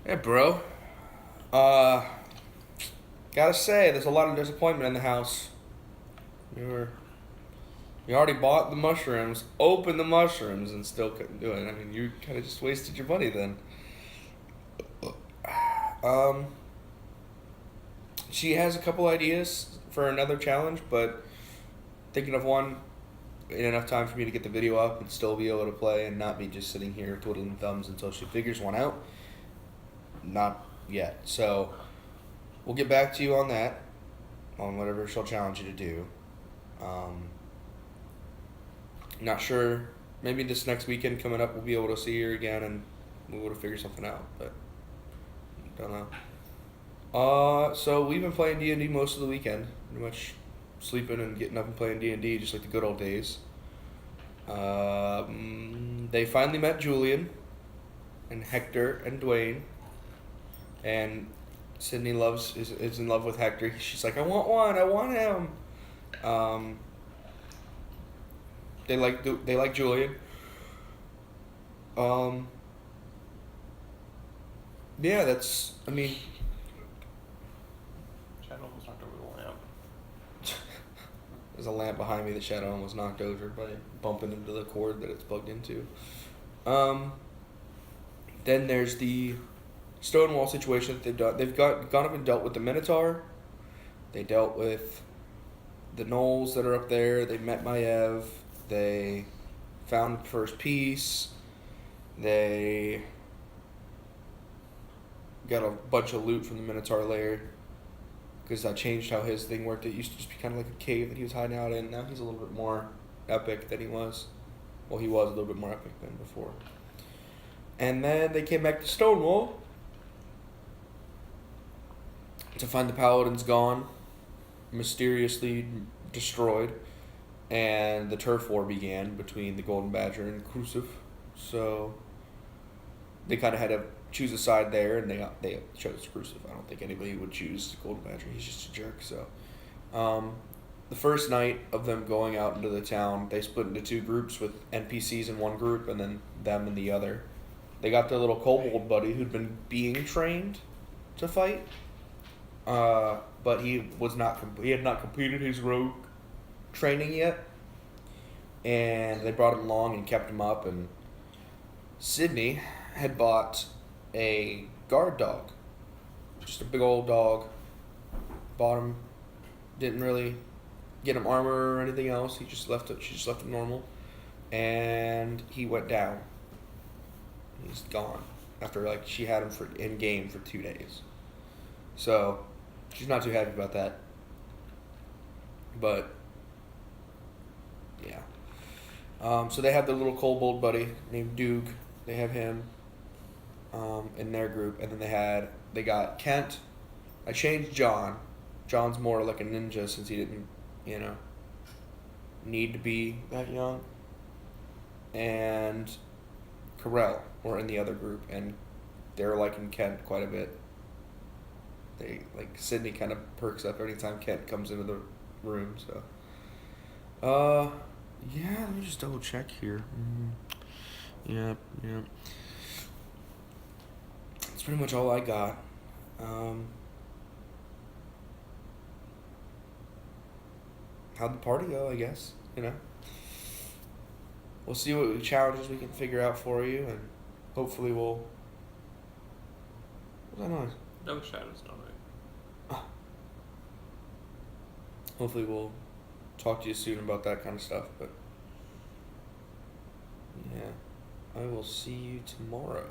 Hey, bro. Uh, Gotta say, there's a lot of disappointment in the house. You were, you already bought the mushrooms, opened the mushrooms, and still couldn't do it. I mean, you kind of just wasted your money then. Um, she has a couple ideas for another challenge, but thinking of one in enough time for me to get the video up and still be able to play and not be just sitting here twiddling thumbs until she figures one out. Not yet. So we'll get back to you on that, on whatever she'll challenge you to do. Um, Not sure. Maybe this next weekend coming up, we'll be able to see her again and we'll be able to figure something out. But don't know. So we've been playing D&D most of the weekend. Pretty much sleeping and getting up and playing D&D just like the good old days. They finally met Julian and Hector and Dwayne. And Sydney is in love with Hector. She's like, I want one. I want him. Um, they like Julian. Um, yeah, that's. I mean, Shadow almost knocked over the lamp. there's a lamp behind me that Shadow almost knocked over by bumping into the cord that it's plugged into. Um, then there's the Stonewall situation that they've done. Gone up and dealt with the Minotaur. They dealt with the gnolls that are up there. They met Maiev. They found first peace. They got a bunch of loot from the Minotaur lair because that changed how his thing worked. It used to just be kind of like a cave that he was hiding out in. Now he's a little bit more epic than he was. Well, he was a little bit more epic than before. And then they came back to Stonewall to find the paladins gone, mysteriously destroyed, and the turf war began between the Golden Badger and Crucive. So they kind of had to choose a side there, and they chose Crucive. I don't think anybody would choose the Golden Badger. He's just a jerk. So the first night of them going out into the town, they split into two groups with NPCs in one group and then them in the other. They got their little kobold buddy who'd been being trained to fight, but he had not completed his rogue training yet, and they brought him along and kept him up. And Sydney had bought a guard dog, just a big old dog. Bought him, didn't really get him armor or anything else. She just left him normal, and he went down. He's gone after she had him for in game for 2 days. So she's not too happy about that. But yeah. So they have their little kobold buddy named Duke. They have him in their group, and then they got Kent. I changed John. John's more like a ninja since he didn't, need to be that young. And Carell were in the other group, and they're liking Kent quite a bit. Sydney kind of perks up anytime Kent comes into the room. So, yeah. Let me just double check here. Yeah. That's pretty much all I got. How'd the party go? I guess we'll see what challenges we can figure out for you, and hopefully we'll. What's that noise? No Shadow's not right. Hopefully we'll talk to you soon about that kind of stuff. But yeah, I will see you tomorrow.